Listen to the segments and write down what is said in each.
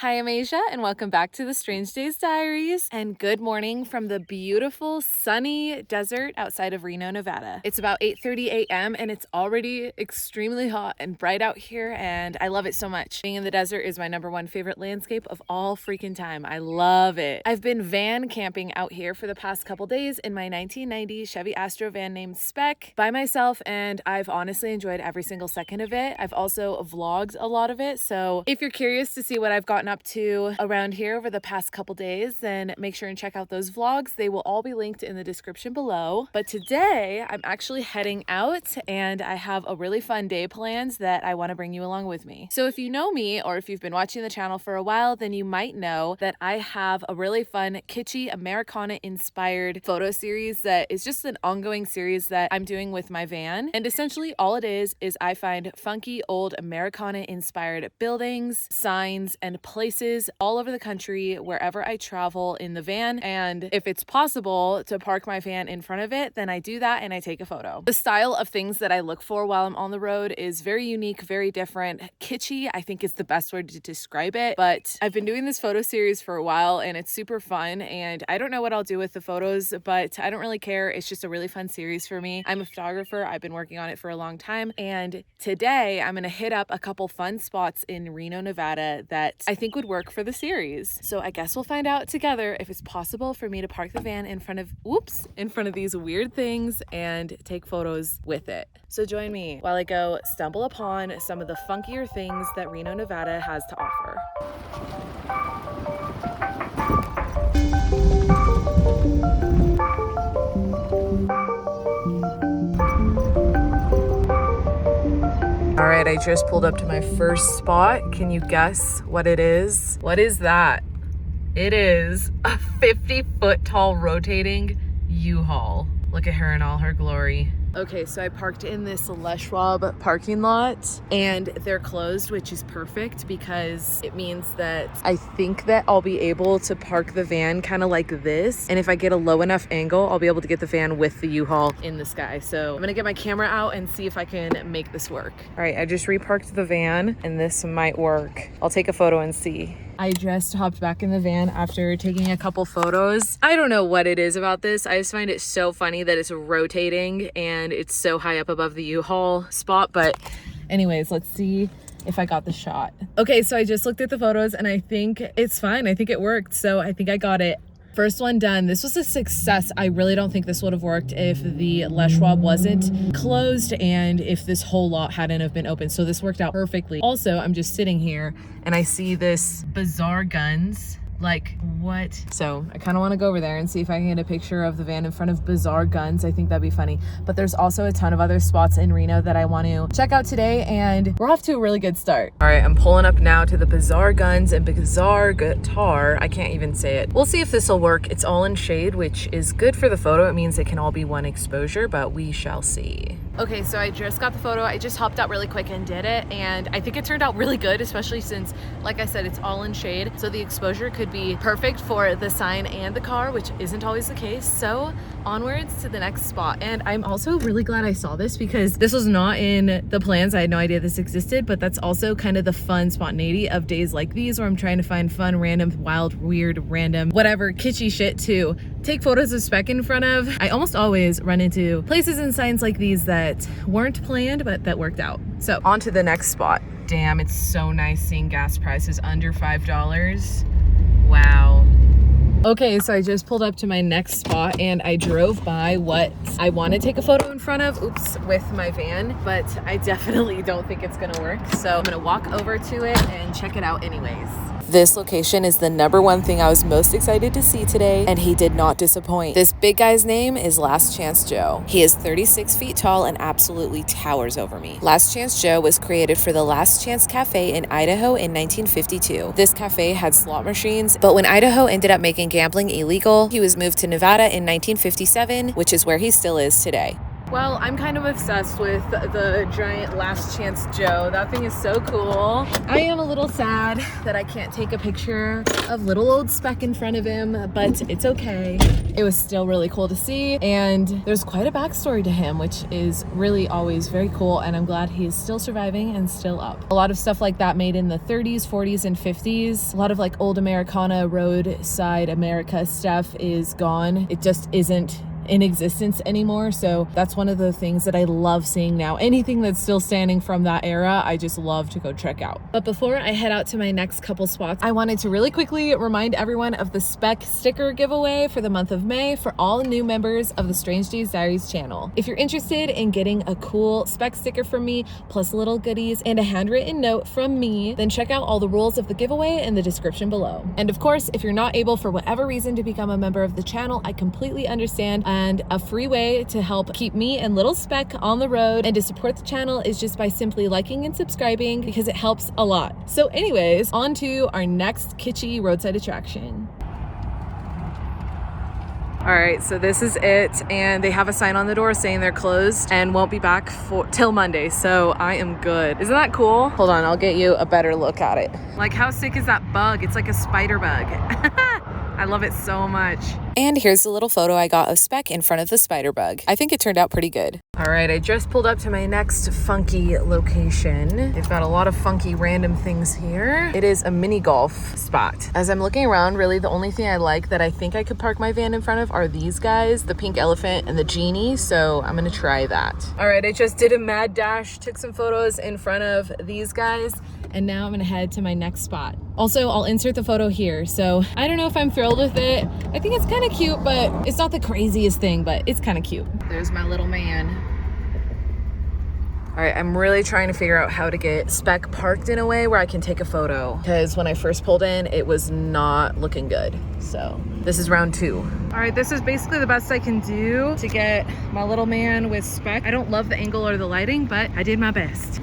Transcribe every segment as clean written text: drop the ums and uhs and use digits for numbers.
Hi, I'm Asia, and welcome back to the Strange Days Diaries. And good morning from the beautiful sunny desert outside of Reno, Nevada. It's about 8:30 a.m. and it's already extremely hot and bright out here, and I love it so much. Being in the desert is my #1 favorite landscape of all freaking time. I love it. I've been van camping out here for the past couple days in my 1990 Chevy Astro van named Spec by myself, and I've honestly enjoyed every single second of it. I've also vlogged a lot of it, so if you're curious to see what I've gotten up to around here over the past couple days, then make sure and check out those vlogs. They will all be linked in the description below. But today I'm actually heading out and I have a really fun day planned that I want to bring you along with me. So if you know me, or if you've been watching the channel for a while, then you might know that I have a really fun kitschy Americana inspired photo series that is just an ongoing series that I'm doing with my van. And essentially all it is I find funky old Americana inspired buildings, signs, and places all over the country wherever I travel in the van, and if it's possible to park my van in front of it, then I do that and I take a photo. The style of things that I look for while I'm on the road is very unique, very different. Kitschy, I think, is the best word to describe it, but I've been doing this photo series for a while and it's super fun, and I don't know what I'll do with the photos, but I don't really care. It's just a really fun series for me. I'm a photographer. I've been working on it for a long time, and today I'm gonna hit up a couple fun spots in Reno, Nevada that I think would work for the series. So I guess we'll find out together if it's possible for me to park the van in front of these weird things and take photos with it. So join me while I go stumble upon some of the funkier things that Reno, Nevada has to offer. All right, I just pulled up to my first spot. Can you guess what it is? What is that? It is a 50-foot tall rotating U-Haul. Look at her in all her glory. Okay, so I parked in this Les Schwab parking lot and they're closed, which is perfect because it means that I think that I'll be able to park the van kind of like this. And if I get a low enough angle, I'll be able to get the van with the U-Haul in the sky. So I'm gonna get my camera out and see if I can make this work. All right, I just reparked the van and this might work. I'll take a photo and see. I just hopped back in the van after taking a couple photos. I don't know what it is about this. I just find it so funny that it's rotating and it's so high up above the U-Haul spot. But anyways, let's see if I got the shot. Okay, so I just looked at the photos and I think it's fine. I think it worked. So I think I got it. First one done. This was a success. I really don't think this would have worked if the Les Schwab wasn't closed and if this whole lot hadn't have been open. So this worked out perfectly. Also, I'm just sitting here and I see this bizarre guns. Like, what? So I kind of want to go over there and see if I can get a picture of the van in front of bizarre guns. I think that'd be funny. But there's also a ton of other spots in Reno that I want to check out today, and we're off to a really good start. All right, I'm pulling up now to the bizarre guns and bizarre guitar. I can't even say it. We'll see if this will work. It's all in shade, which is good for the photo. It means it can all be one exposure, but we shall see. Okay, so I just got the photo. I just hopped out really quick and did it, and I think it turned out really good, especially since, like I said, it's all in shade, so the exposure could be perfect for the sign and the car, which isn't always the case. So onwards to the next spot. And I'm also really glad I saw this because this was not in the plans. I had no idea this existed, but that's also kind of the fun spontaneity of days like these where I'm trying to find fun, random, wild, weird, random, whatever kitschy shit to take photos of Spec in front of. I almost always run into places and signs like these that weren't planned, but that worked out. So on to the next spot. Damn, it's so nice seeing gas prices under $5. Wow. Okay, so I just pulled up to my next spot and I drove by what I want to take a photo in front of, with my van, but I definitely don't think it's gonna work. So I'm gonna walk over to it and check it out anyways. This location is the #1 thing I was most excited to see today, and he did not disappoint. This big guy's name is Last Chance Joe. He is 36 feet tall and absolutely towers over me. Last Chance Joe was created for the Last Chance Cafe in Idaho in 1952. This cafe had slot machines, but when Idaho ended up making gambling illegal, he was moved to Nevada in 1957, which is where he still is today. Well, I'm kind of obsessed with the giant Last Chance Joe. That thing is so cool. I am a little sad that I can't take a picture of little old Spec in front of him, but it's okay. It was still really cool to see, and there's quite a backstory to him, which is really always very cool, and I'm glad he's still surviving and still up. A lot of stuff like that made in the 30s, 40s, and 50s. A lot of like old Americana, roadside America stuff is gone. It just isn't in existence anymore. So that's one of the things that I love seeing now. Anything that's still standing from that era, I just love to go check out. But before I head out to my next couple spots, I wanted to really quickly remind everyone of the Spec Sticker giveaway for the month of May for all new members of the Strange Days Diaries channel. If you're interested in getting a cool Spec sticker from me, plus little goodies and a handwritten note from me, then check out all the rules of the giveaway in the description below. And of course, if you're not able for whatever reason to become a member of the channel, I completely understand. And a free way to help keep me and little Spec on the road and to support the channel is just by simply liking and subscribing, because it helps a lot. So anyways, on to our next kitschy roadside attraction. All right, so this is it, and they have a sign on the door saying they're closed and won't be back till Monday, so I am good. Isn't that cool? Hold on, I'll get you a better look at it. Like, how sick is that bug? It's like a spider bug. I love it so much. And here's a little photo I got of Spec in front of the spider bug. I think it turned out pretty good. All right, I just pulled up to my next funky location. They've got a lot of funky random things here. It is a mini golf spot. As I'm looking around, really the only thing I like that I think I could park my van in front of are these guys, the pink elephant and the genie, so I'm gonna try that. All right, I just did a mad dash, took some photos in front of these guys, and now I'm gonna head to my next spot. Also, I'll insert the photo here, so I don't know if I'm thrilled with it. I think it's kind of cute, but it's not the craziest thing, but it's kind of cute. There's my little man. All right, I'm really trying to figure out how to get Spec parked in a way where I can take a photo, because when I first pulled in, it was not looking good. So this is round 2. All right, this is basically the best I can do to get my little man with Spec. I don't love the angle or the lighting, but I did my best.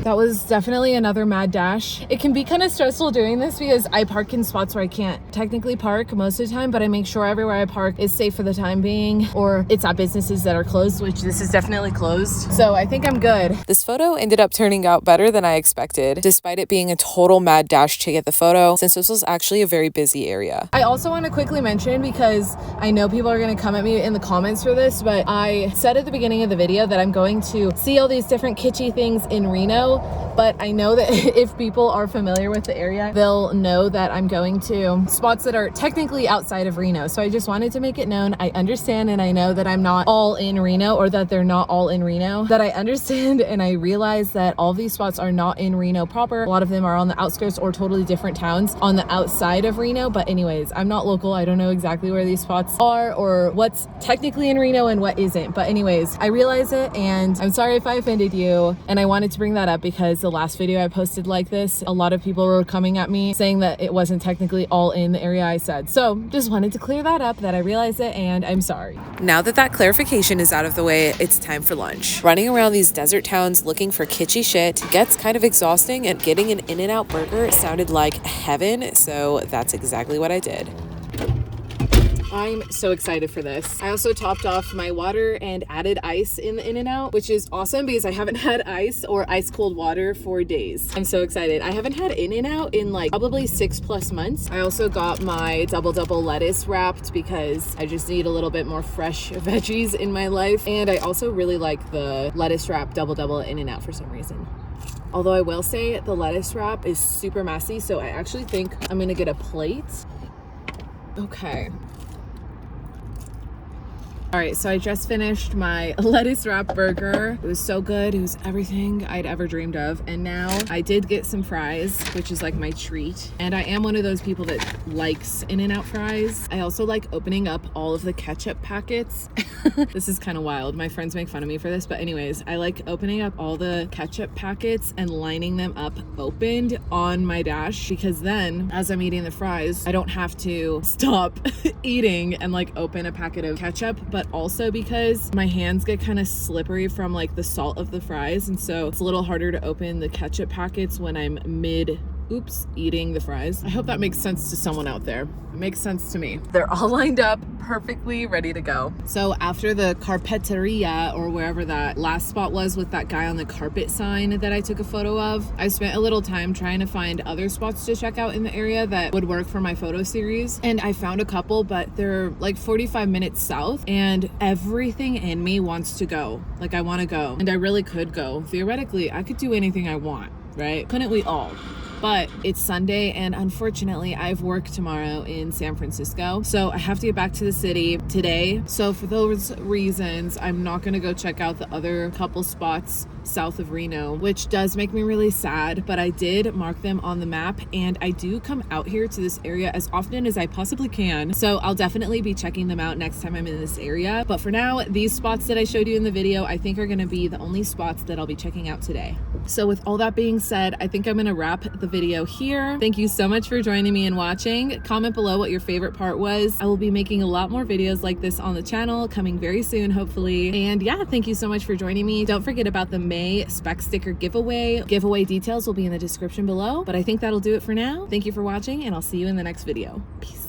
That was definitely another mad dash. It can be kind of stressful doing this because I park in spots where I can't technically park most of the time, but I make sure everywhere I park is safe for the time being, or it's at businesses that are closed, which this is definitely closed. So I think I'm good. This photo ended up turning out better than I expected, despite it being a total mad dash to get the photo, since this was actually a very busy area. I also want to quickly mention, because I know people are going to come at me in the comments for this, but I said at the beginning of the video that I'm going to see all these different kitschy things in Reno. But I know that if people are familiar with the area, they'll know that I'm going to spots that are technically outside of Reno. So I just wanted to make it known. I understand, and I know that I'm not all in Reno, or that they're not all in Reno, that I understand, and I realize that all these spots are not in Reno proper. A lot of them are on the outskirts or totally different towns on the outside of Reno. But anyways, I'm not local. I don't know exactly where these spots are or what's technically in Reno and what isn't. But anyways, I realize it, and I'm sorry if I offended you. And I wanted to bring that up because the last video I posted like this, a lot of people were coming at me saying that it wasn't technically all in the area I said. So just wanted to clear that up, that I realized it, and I'm sorry. Now that that clarification is out of the way, it's time for lunch. Running around these desert towns looking for kitschy shit gets kind of exhausting, and getting an In-N-Out burger sounded like heaven, so that's exactly what I did. I'm so excited for this. I also topped off my water and added ice in the In-N-Out, which is awesome because I haven't had ice or ice cold water for days. I'm so excited. I haven't had In-N-Out in like probably 6+ months. I also got my double lettuce wrapped because I just need a little bit more fresh veggies in my life. And I also really like the lettuce wrap double In-N-Out for some reason. Although I will say the lettuce wrap is super messy, so I actually think I'm gonna get a plate. Okay. All right, so I just finished my lettuce wrap burger. It was so good. It was everything I'd ever dreamed of. And now I did get some fries, which is like my treat. And I am one of those people that likes In-N-Out fries. I also like opening up all of the ketchup packets. This is kind of wild. My friends make fun of me for this, but anyways, I like opening up all the ketchup packets and lining them up opened on my dash, because then as I'm eating the fries, I don't have to stop eating and like open a packet of ketchup, but also because my hands get kind of slippery from like the salt of the fries, and so it's a little harder to open the ketchup packets when I'm mid Oops, eating the fries. I hope that makes sense to someone out there. It makes sense to me. They're all lined up, perfectly ready to go. So after the carpeteria, or wherever that last spot was with that guy on the carpet sign that I took a photo of, I spent a little time trying to find other spots to check out in the area that would work for my photo series. And I found a couple, but they're like 45 minutes south, and everything in me wants to go. Like, I want to go, and I really could go. Theoretically, I could do anything I want, right? Couldn't we all? But it's Sunday, and unfortunately I have work tomorrow in San Francisco, so I have to get back to the city today. So for those reasons, I'm not gonna go check out the other couple spots south of Reno, which does make me really sad, but I did mark them on the map, and I do come out here to this area as often as I possibly can, so I'll definitely be checking them out next time I'm in this area. But for now, these spots that I showed you in the video, I think are gonna be the only spots that I'll be checking out today. So with all that being said, I think I'm gonna wrap the video here. Thank you so much for joining me and watching. Comment below what your favorite part was. I will be making a lot more videos like this on the channel coming very soon, hopefully. And yeah, thank you so much for joining me. Don't forget about the May spec sticker giveaway. Giveaway details will be in the description below, but I think that'll do it for now. Thank you for watching, and I'll see you in the next video. Peace.